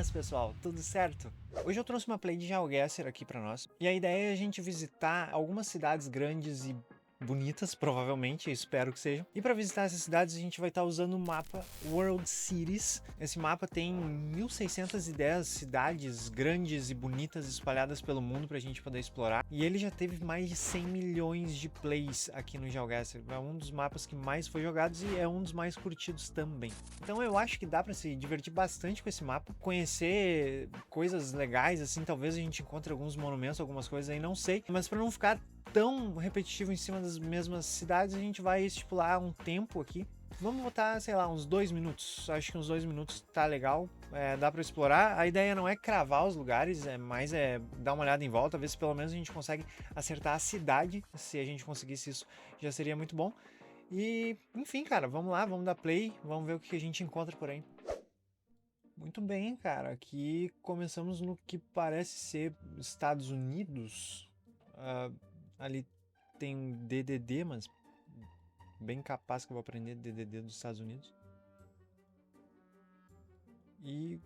Buenas, pessoal, tudo certo? Hoje eu trouxe uma play de GeoGuessr aqui pra nós, e a ideia é a gente visitar algumas cidades grandes e bonitas, provavelmente, eu espero que sejam. E para visitar essas cidades a gente vai estar usando o mapa World Cities. Esse mapa tem 1610 cidades grandes e bonitas espalhadas pelo mundo pra gente poder explorar. E ele já teve mais de 100 milhões de plays aqui no GeoGuessr. É um dos mapas que mais foi jogados e é um dos mais curtidos também. Então eu acho que dá pra se divertir bastante com esse mapa, conhecer coisas legais, assim, talvez a gente encontre alguns monumentos, algumas coisas aí, não sei, mas para não ficar tão repetitivo em cima das mesmas cidades, a gente vai estipular um tempo aqui. Vamos botar, sei lá, uns 2 minutos. Acho que uns 2 minutos tá legal. Dá para explorar. A ideia não é cravar os lugares, mais dar uma olhada em volta, ver se pelo menos a gente consegue acertar a cidade. Se a gente conseguisse isso, já seria muito bom. E, enfim, cara, vamos lá, vamos dar play, vamos ver o que a gente encontra por aí. Muito bem, cara. Aqui começamos no que parece ser Estados Unidos. Ali tem um DDD, mas bem capaz que eu vou aprender DDD dos Estados Unidos. E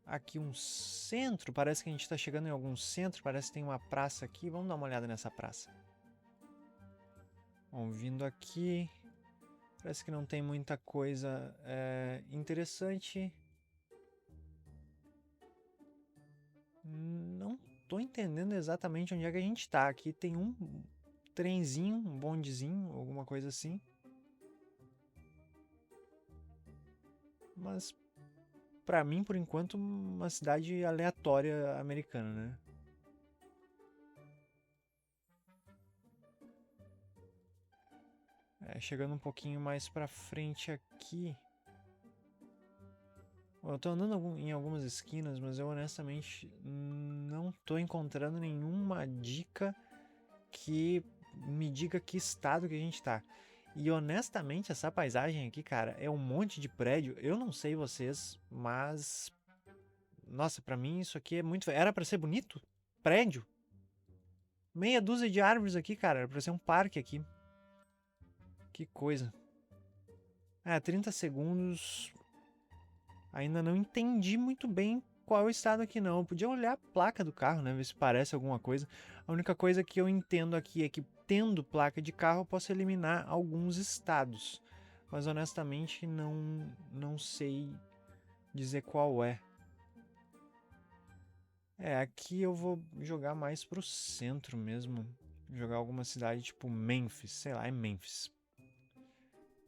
aqui um centro, parece que a gente está chegando em algum centro, parece que tem uma praça aqui. Vamos dar uma olhada nessa praça. Bom, vindo aqui, parece que não tem muita coisa interessante. Não tô entendendo exatamente onde é que a gente tá. Aqui tem um trenzinho, um bondezinho, alguma coisa assim. Mas pra mim, por enquanto, uma cidade aleatória americana, né? Chegando um pouquinho mais pra frente aqui. Eu tô andando em algumas esquinas, mas eu honestamente não tô encontrando nenhuma dica que me diga que estado que a gente tá. E honestamente, essa paisagem aqui, cara, é um monte de prédio. Eu não sei vocês, mas nossa, pra mim isso aqui é muito. Era pra ser bonito? Prédio? Meia dúzia de árvores aqui, cara. Era pra ser um parque aqui. Que coisa. 30 segundos. Ainda não entendi muito bem qual é o estado aqui, não. Eu podia olhar a placa do carro, né? Ver se parece alguma coisa. A única coisa que eu entendo aqui é que, tendo placa de carro, eu posso eliminar alguns estados. Mas honestamente, não sei dizer qual é. Aqui eu vou jogar mais pro centro mesmo. Jogar alguma cidade tipo Memphis. Sei lá, é Memphis.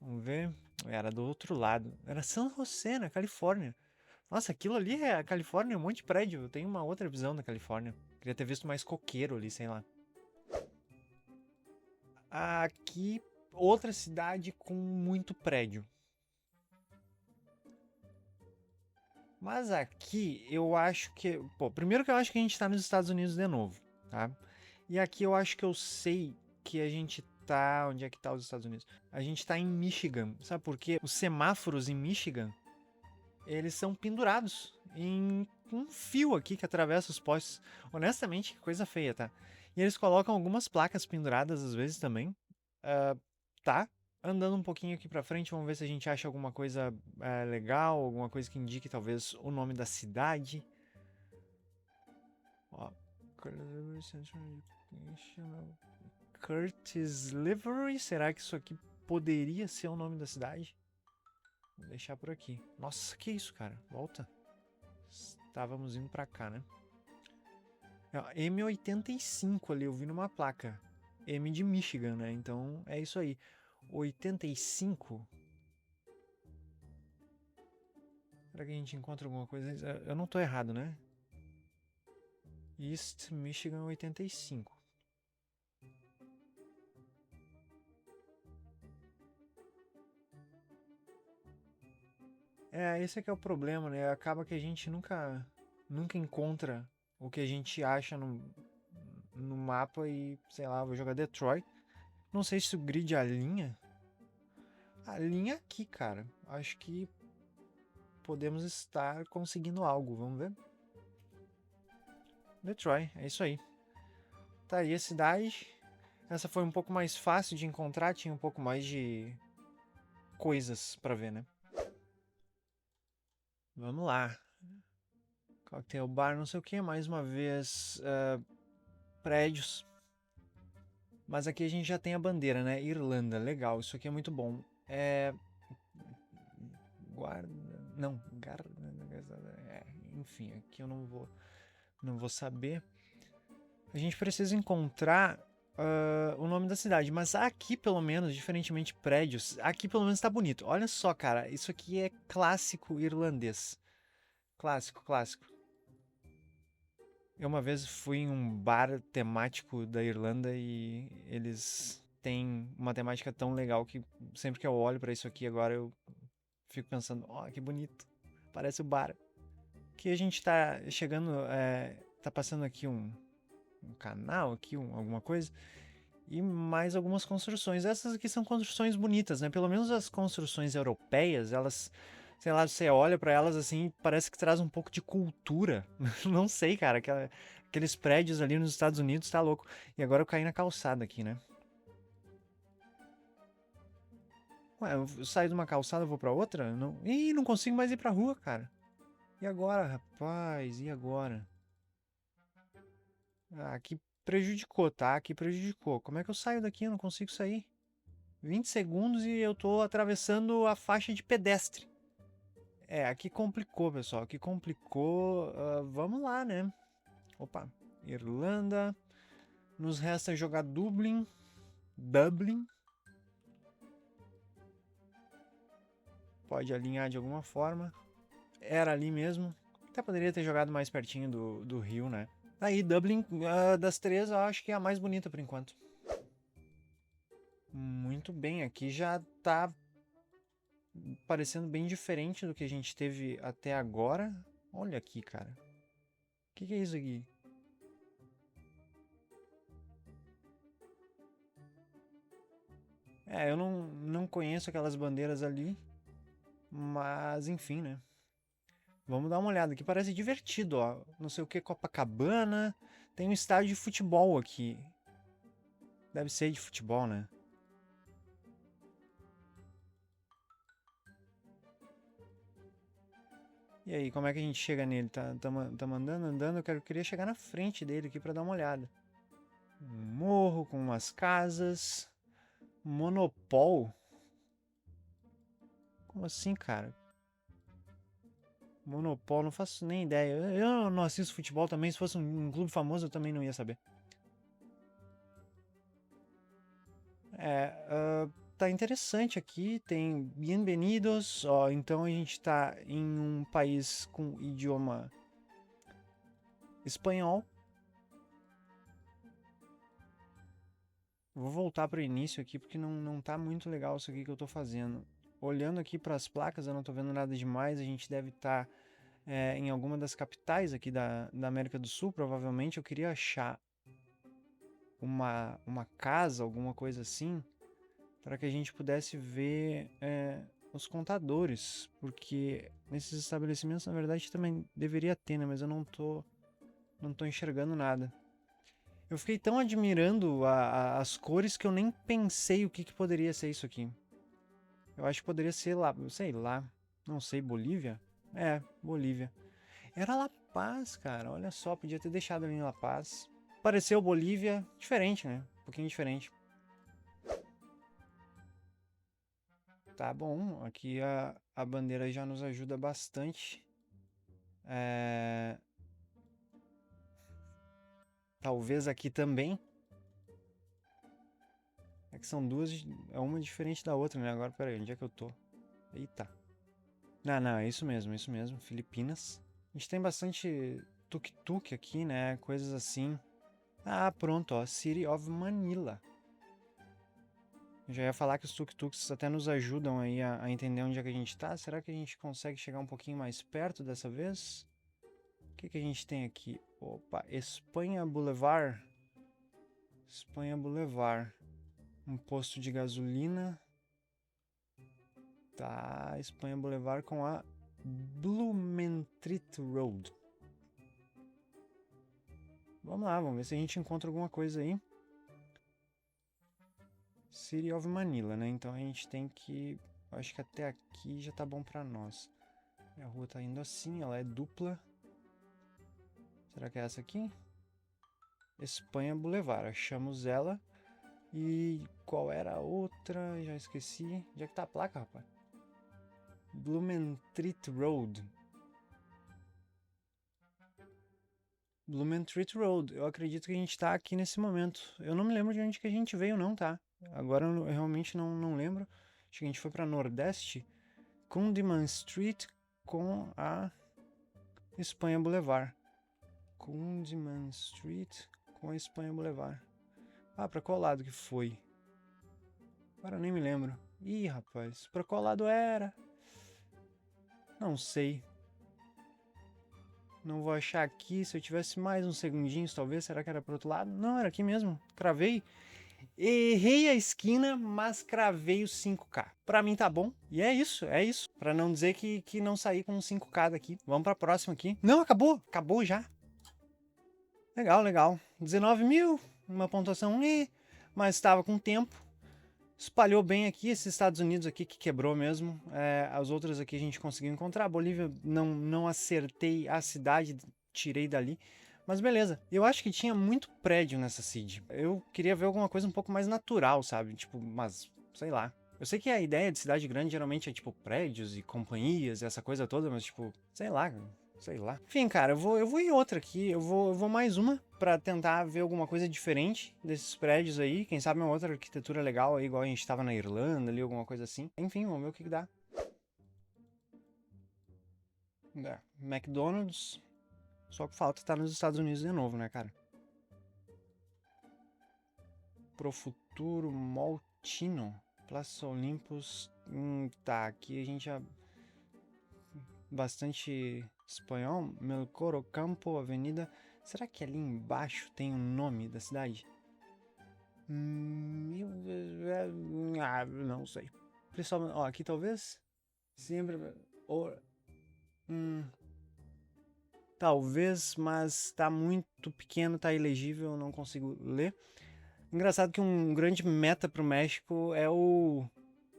Vamos ver. Era do outro lado. Era San José, na Califórnia. Nossa, aquilo ali é a Califórnia, um monte de prédio. Eu tenho uma outra visão da Califórnia. Queria ter visto mais coqueiro ali, sei lá. Aqui, outra cidade com muito prédio. Mas aqui eu acho que. Pô, primeiro que eu acho que a gente tá nos Estados Unidos de novo, tá? E aqui eu acho que eu sei que a gente tá. Onde é que tá os Estados Unidos? A gente tá em Michigan. Sabe por quê? Os semáforos em Michigan, eles são pendurados em um fio aqui que atravessa os postes. Honestamente, que coisa feia, tá? E eles colocam algumas placas penduradas às vezes também. Tá? Andando um pouquinho aqui pra frente, vamos ver se a gente acha alguma coisa legal, alguma coisa que indique talvez o nome da cidade. Ó, Curtis Livery, será que isso aqui poderia ser o nome da cidade? Vou deixar por aqui. Nossa, que isso, cara? Volta. Estávamos indo pra cá, né? M85 ali, eu vi numa placa. M de Michigan, né? Então é isso aí. 85. Será que a gente encontra alguma coisa? Eu não tô errado, né? East Michigan 85. Esse é que é o problema, né? Acaba que a gente nunca encontra o que a gente acha no mapa e, sei lá, vou jogar Detroit. Não sei se o grid alinha. Alinha aqui, cara. Acho que podemos estar conseguindo algo. Vamos ver. Detroit, é isso aí. Tá aí a cidade. Essa foi um pouco mais fácil de encontrar, tinha um pouco mais de coisas pra ver, né? Vamos lá. Cocktail bar, não sei o que, mais uma vez. Prédios. Mas aqui a gente já tem a bandeira, né? Irlanda, legal, isso aqui é muito bom. Guarda. Não, enfim, aqui eu não vou saber. A gente precisa encontrar o nome da cidade, mas aqui pelo menos, diferentemente de prédios, aqui pelo menos tá bonito. Olha só, cara, isso aqui é clássico irlandês. Clássico, clássico. Eu uma vez fui em um bar temático da Irlanda e eles têm uma temática tão legal que sempre que eu olho pra isso aqui agora eu fico pensando, ó, que bonito. Parece o bar. Que a gente tá chegando, tá passando aqui um canal aqui, alguma coisa, e mais algumas construções. Essas aqui são construções bonitas, né? Pelo menos as construções europeias, elas, sei lá, você olha pra elas assim, parece que traz um pouco de cultura. Não sei, cara, aqueles prédios ali nos Estados Unidos, tá louco. E agora eu caí na calçada aqui, né? Ué, eu saio de uma calçada e vou pra outra? Não... Ih, não consigo mais ir pra rua, cara. E agora, rapaz? E agora? Ah, aqui prejudicou, tá? Aqui prejudicou. Como é que eu saio daqui? Eu não consigo sair. 20 segundos e eu tô atravessando a faixa de pedestre. É, aqui complicou, pessoal. Aqui complicou. Vamos lá, né? Opa. Irlanda. Nos resta jogar Dublin. Dublin. Pode alinhar de alguma forma. Era ali mesmo. Até poderia ter jogado mais pertinho do Rio, né? Aí, Dublin, das três, eu acho que é a mais bonita por enquanto. Muito bem, aqui já tá parecendo bem diferente do que a gente teve até agora. Olha aqui, cara. O que é isso aqui? Eu não conheço aquelas bandeiras ali, mas enfim, né? Vamos dar uma olhada aqui, parece divertido, ó. Não sei o que, Copacabana. Tem um estádio de futebol aqui. Deve ser de futebol, né? E aí, como é que a gente chega nele? Tá andando, andando. Queria chegar na frente dele aqui pra dar uma olhada. Um morro com umas casas. Monopol? Como assim, cara? Monopol, não faço nem ideia. Eu não assisto futebol também. Se fosse um clube famoso, eu também não ia saber. Tá interessante aqui. Tem Bienvenidos. Ó, então a gente tá em um país com idioma espanhol. Vou voltar para o início aqui porque não tá muito legal isso aqui que eu tô fazendo. Olhando aqui para as placas, eu não tô vendo nada demais. A gente deve estar em alguma das capitais aqui da América do Sul, provavelmente. Eu queria achar uma casa, alguma coisa assim, para que a gente pudesse ver os contadores, porque nesses estabelecimentos, na verdade, também deveria ter, né? Mas eu não tô enxergando nada. Eu fiquei tão admirando as cores que eu nem pensei o que poderia ser isso aqui. Eu acho que poderia ser lá, sei lá, não sei, Bolívia? É, Bolívia. Era La Paz, cara, olha só, podia ter deixado ali em La Paz. Pareceu Bolívia, diferente, né? Um pouquinho diferente. Tá bom, aqui a bandeira já nos ajuda bastante. Talvez aqui também. É que são duas, é uma diferente da outra, né? Agora, peraí, onde é que eu tô? Eita. Não, é isso mesmo, Filipinas. A gente tem bastante tuk-tuk aqui, né? Coisas assim. Ah, pronto, ó, City of Manila. Eu já ia falar que os tuk-tuks até nos ajudam aí a entender onde é que a gente tá. Será que a gente consegue chegar um pouquinho mais perto dessa vez? O que a gente tem aqui? Opa, Espanha Boulevard. Espanha Boulevard. Um posto de gasolina. Tá, Espanha Boulevard com a Blumentritt Road. Vamos lá, vamos ver se a gente encontra alguma coisa aí. City of Manila, né? Então a gente tem que... Acho que até aqui já tá bom pra nós. A rua tá indo assim, ela é dupla. Será que é essa aqui? Espanha Boulevard, achamos ela. E qual era a outra? Já esqueci. Onde é que tá a placa, rapaz? Blumentritt Road. Blumentritt Road. Eu acredito que a gente tá aqui nesse momento. Eu não me lembro de onde que a gente veio não, tá? Agora eu realmente não lembro. Acho que a gente foi pra Nordeste. Kundiman Street com a Espanha Boulevard. Kundiman Street com a Espanha Boulevard. Ah, pra qual lado que foi? Agora eu nem me lembro. Ih, rapaz, pra qual lado era? Não sei. Não vou achar aqui. Se eu tivesse mais uns segundinhos, talvez. Será que era pro outro lado? Não, era aqui mesmo. Cravei. Errei a esquina, mas cravei os 5K. Pra mim tá bom. E é isso, é isso. Pra não dizer que não saí com 5K daqui. Vamos pra próxima aqui. Não, acabou. Acabou já. Legal, legal. 19 mil. Uma pontuação, mas estava com tempo. Espalhou bem aqui, esses Estados Unidos aqui que quebrou mesmo. As outras aqui a gente conseguiu encontrar. A Bolívia não acertei a cidade, tirei dali. Mas beleza. Eu acho que tinha muito prédio nessa seed. Eu queria ver alguma coisa um pouco mais natural, sabe? Tipo, mas, sei lá. Eu sei que a ideia de cidade grande geralmente é tipo prédios e companhias e essa coisa toda, mas tipo, sei lá. Enfim, cara, eu vou em outra aqui. Eu vou mais uma pra tentar ver alguma coisa diferente desses prédios aí. Quem sabe uma outra arquitetura legal aí, igual a gente tava na Irlanda ali, alguma coisa assim. Enfim, vamos ver o que dá. McDonald's. Só que falta estar nos Estados Unidos de novo, né, cara? Pro Futuro Maltino. Plaza Olympus. Tá, aqui a gente já... Bastante espanhol. Melcoro Campo, Avenida... Será que ali embaixo tem o nome da cidade? Não sei. Principalmente, ó, aqui talvez. Sempre. Ou, talvez, mas tá muito pequeno, tá ilegível, não consigo ler. Engraçado que um grande meta pro México é o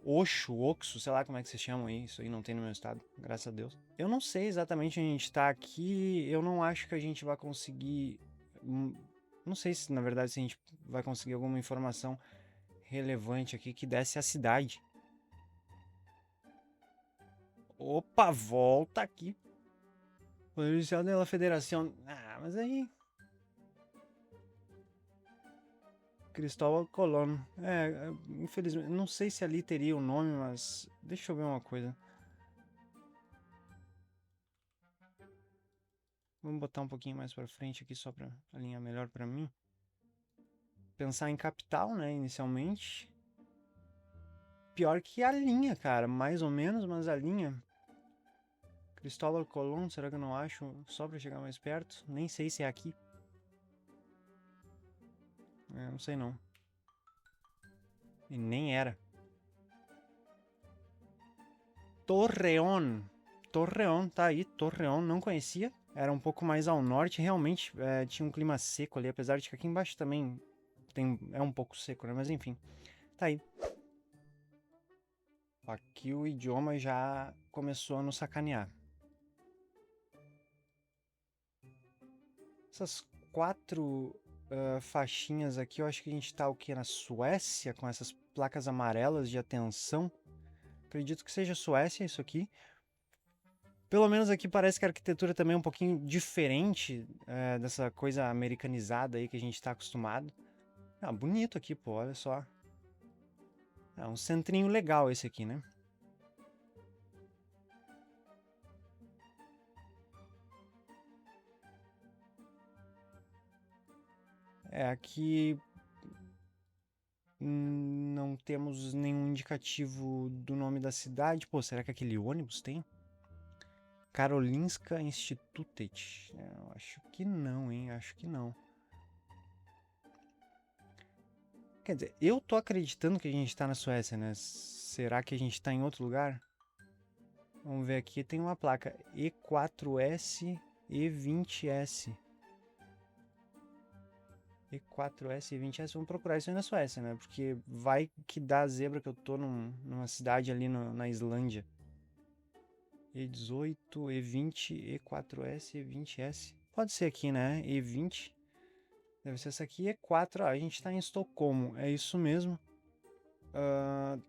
Oxo, sei lá como é que se chama aí. Isso aí não tem no meu estado, graças a Deus. Eu não sei exatamente onde a gente tá aqui. Eu não acho que a gente vai conseguir. Não sei se, na verdade, se a gente vai conseguir alguma informação relevante aqui que desse a cidade. Opa, volta aqui. Poder Judicial da Federação. Ah, mas aí. Cristóbal Colón. Infelizmente, não sei se ali teria o nome, mas deixa eu ver uma coisa. Vamos botar um pouquinho mais pra frente aqui só pra alinhar melhor pra mim. Pensar em capital, né, inicialmente. Pior que a linha, cara, mais ou menos, mas a linha. Cristóbal Colón, será que eu não acho só pra chegar mais perto? Nem sei se é aqui. Não sei não. E nem era. Torreón. Torreón, tá aí, Torreón, não conhecia. Era um pouco mais ao norte, realmente tinha um clima seco ali, apesar de que aqui embaixo também é um pouco seco, né? Mas enfim, tá aí. Aqui o idioma já começou a nos sacanear. Essas 4 faixinhas aqui, eu acho que a gente tá o que? Na Suécia, com essas placas amarelas de atenção. Acredito que seja Suécia isso aqui. Pelo menos aqui parece que a arquitetura também é um pouquinho diferente dessa coisa americanizada aí que a gente tá acostumado. Ah, bonito aqui, pô, olha só. É um centrinho legal esse aqui, né? Aqui não temos nenhum indicativo do nome da cidade. Pô, será que aquele ônibus tem? Karolinska Institutet. Eu acho que não, hein? Acho que não. Quer dizer, eu tô acreditando que a gente tá na Suécia, né? Será que a gente tá em outro lugar? Vamos ver aqui, tem uma placa E4S E20S. E4S E20S, vamos procurar isso aí na Suécia, né? Porque vai que dá zebra que eu tô numa cidade ali na Islândia. E18, E20, E4S, E20S. Pode ser aqui, né? E20. Deve ser essa aqui. E4. Ah, a gente tá em Estocolmo. É isso mesmo.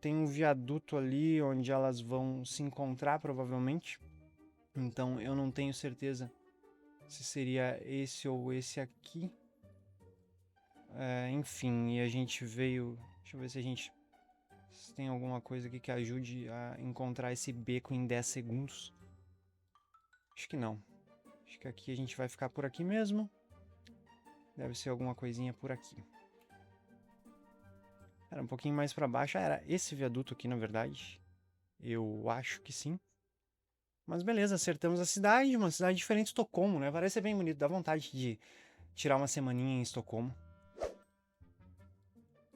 Tem um viaduto ali onde elas vão se encontrar, provavelmente. Então eu não tenho certeza se seria esse ou esse aqui. Enfim, e a gente veio... Deixa eu ver se tem alguma coisa aqui que ajude a encontrar esse beco em 10 segundos. Acho que não. Acho que aqui a gente vai ficar por aqui mesmo. Deve ser alguma coisinha por aqui. Era um pouquinho mais pra baixo. Era esse viaduto aqui, na verdade. Eu acho que sim. Mas beleza, acertamos a cidade. Uma cidade diferente de Estocolmo, né? Parece ser bem bonito. Dá vontade de tirar uma semaninha em Estocolmo.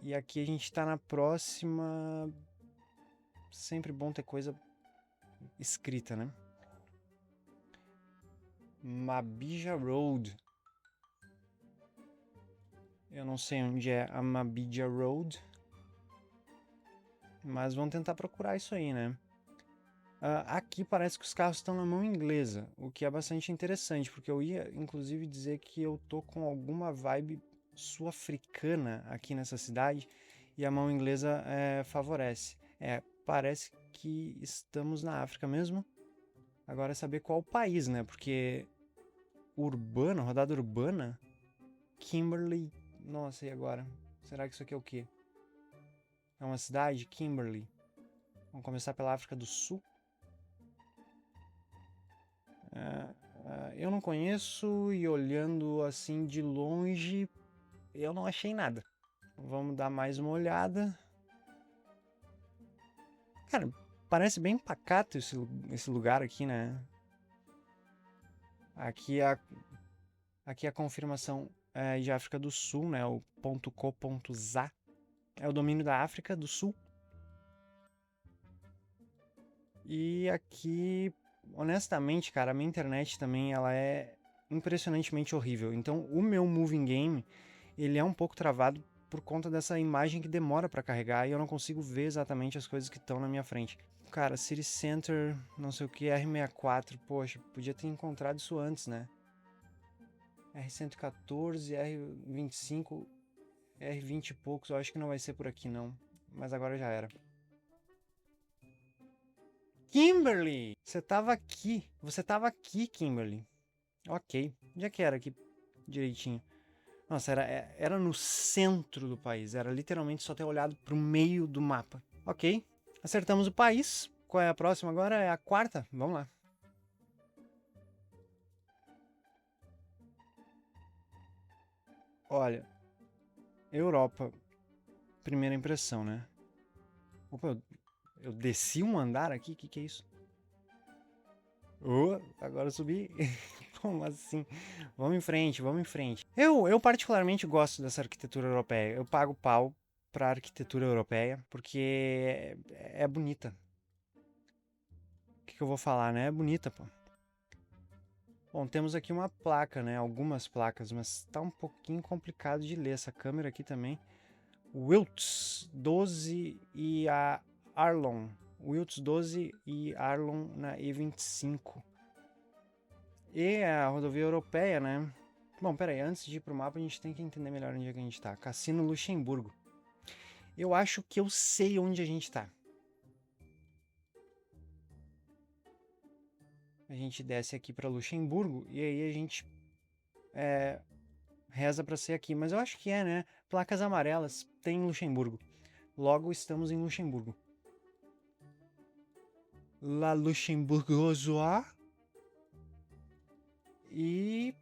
E aqui a gente tá na próxima... Sempre bom ter coisa escrita, né? Mabija Road. Eu não sei onde é a Mabija Road. Mas vamos tentar procurar isso aí, né? Aqui parece que os carros estão na mão inglesa, o que é bastante interessante, porque eu ia inclusive dizer que eu tô com alguma vibe sul-africana aqui nessa cidade e a mão inglesa favorece. Parece que estamos na África mesmo. Agora é saber qual país, né? Porque urbana, rodada urbana, Kimberley. Nossa, e agora? Será que isso aqui é o quê? É uma cidade? Kimberley. Vamos começar pela África do Sul. Eu não conheço e olhando assim de longe, eu não achei nada. Vamos dar mais uma olhada. Cara, parece bem pacato esse lugar aqui, né? Aqui a confirmação de África do Sul, né? O .co.za é o domínio da África do Sul. E aqui, honestamente, cara, a minha internet também ela é impressionantemente horrível. Então, o meu Moving Game, ele é um pouco travado por conta dessa imagem que demora para carregar e eu não consigo ver exatamente as coisas que estão na minha frente. Cara, City Center, não sei o que, R64, poxa, podia ter encontrado isso antes, né? R114, R25, R20 e poucos, eu acho que não vai ser por aqui não, mas agora já era. Kimberly! Você tava aqui, Kimberly. Ok, onde é que era aqui direitinho? Nossa, era no centro do país, era literalmente só ter olhado pro meio do mapa. Ok, acertamos o país. Qual é a próxima agora? É a quarta? Vamos lá. Olha, Europa, primeira impressão, né? Opa, eu desci um andar aqui? O que é isso? Agora eu subi. Como assim? Vamos em frente, vamos em frente. Eu particularmente gosto dessa arquitetura europeia. Eu pago pau pra arquitetura europeia porque é bonita. O que eu vou falar, né? É bonita, pô. Bom, temos aqui uma placa, né? Algumas placas, mas tá um pouquinho complicado de ler. Essa câmera aqui também. Wilts 12 e a Arlon. Wilts 12 e Arlon na E25. E a rodovia europeia, né? Bom, peraí, antes de ir pro mapa, a gente tem que entender melhor onde é que a gente tá. Cassino Luxemburgo. Eu acho que eu sei onde a gente tá. A gente desce aqui pra Luxemburgo e aí a gente reza pra ser aqui. Mas eu acho que é, né? Placas amarelas tem em Luxemburgo. Logo estamos em Luxemburgo. La Luxembourgeoise. E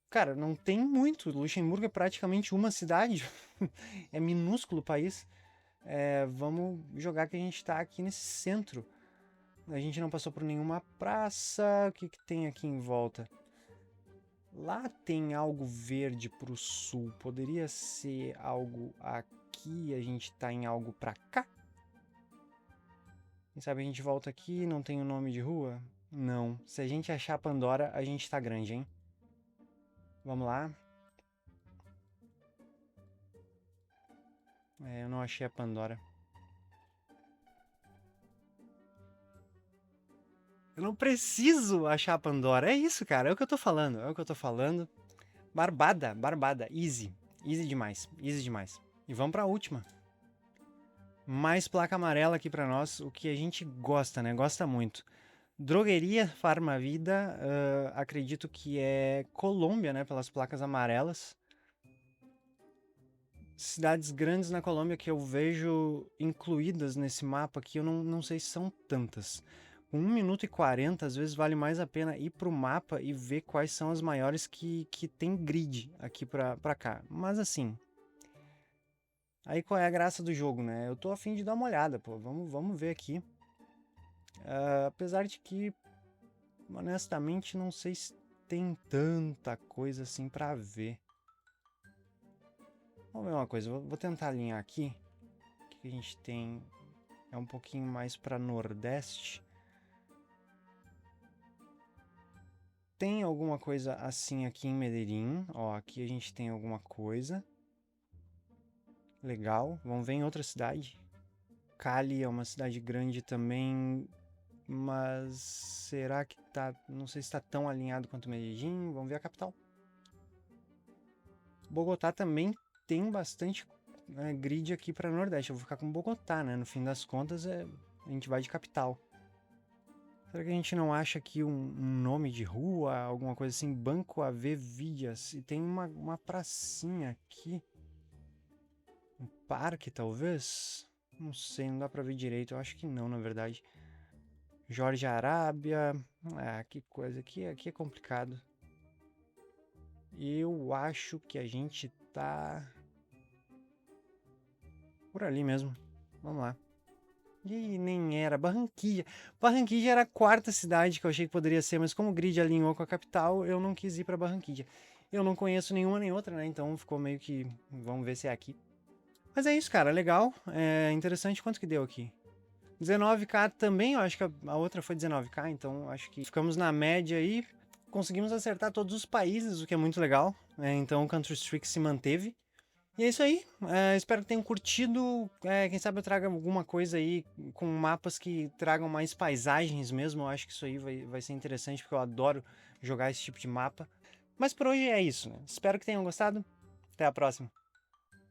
cara, não tem muito. Luxemburgo é praticamente uma cidade. É minúsculo o país. Vamos jogar que a gente tá aqui nesse centro. A gente não passou por nenhuma praça. O que tem aqui em volta? Lá tem algo verde pro sul. Poderia ser algo aqui. A gente tá em algo pra cá. Quem sabe a gente volta aqui. Não tem o nome de rua? Não. Se a gente achar Pandora, a gente tá grande, hein? Vamos lá. Eu não achei a Pandora. Eu não preciso achar a Pandora. É isso, cara. É o que eu tô falando. É o que eu tô falando. Barbada, barbada. Easy. Easy demais. Easy demais. E vamos pra última. Mais placa amarela aqui pra nós. O que a gente gosta, né? Gosta muito. Drogueria Farmavida. Acredito que é Colômbia, né? Pelas placas amarelas. Cidades grandes na Colômbia que eu vejo incluídas nesse mapa aqui, eu não sei se são tantas. Com 1 minuto e 40, às vezes vale mais a pena ir pro mapa e ver quais são as maiores que tem grid aqui pra cá. Mas assim, aí qual é a graça do jogo, né? Eu tô a fim de dar uma olhada, pô. Vamos ver aqui. Apesar de que, honestamente, não sei se tem tanta coisa assim pra ver. Vamos ver uma coisa, vou tentar alinhar aqui. O que a gente tem é um pouquinho mais para Nordeste. Tem alguma coisa assim aqui em Medellín. Ó, aqui a gente tem alguma coisa. Legal. Vamos ver em outra cidade. Cali é uma cidade grande também. Mas será que tá... Não sei se está tão alinhado quanto Medellín. Vamos ver a capital. Bogotá também tem bastante grid aqui para Nordeste. Eu vou ficar com Bogotá, né? No fim das contas, a gente vai de capital. Será que a gente não acha aqui um nome de rua, alguma coisa assim? Banco AV Villas. E tem uma pracinha aqui. Um parque, talvez? Não sei, não dá pra ver direito. Eu acho que não, na verdade. Jorge Arábia. Ah, que coisa. Aqui é complicado. Eu acho que a gente tá... por ali mesmo. Vamos lá. E nem era. Barranquilla. Barranquilla era a quarta cidade que eu achei que poderia ser, mas como o grid alinhou com a capital, eu não quis ir pra Barranquilla. Eu não conheço nenhuma nem outra, né? Então ficou meio que... vamos ver se é aqui. Mas é isso, cara. Legal. É interessante. Quanto que deu aqui? 19k também. Eu acho que a outra foi 19k. Então acho que ficamos na média aí. Conseguimos acertar todos os países, o que é muito legal. Então o Counter-Strike se manteve. E é isso aí. Espero que tenham curtido. Quem sabe eu traga alguma coisa aí com mapas que tragam mais paisagens mesmo. Eu acho que isso aí vai ser interessante, porque eu adoro jogar esse tipo de mapa. Mas por hoje é isso, né? Espero que tenham gostado. Até a próxima.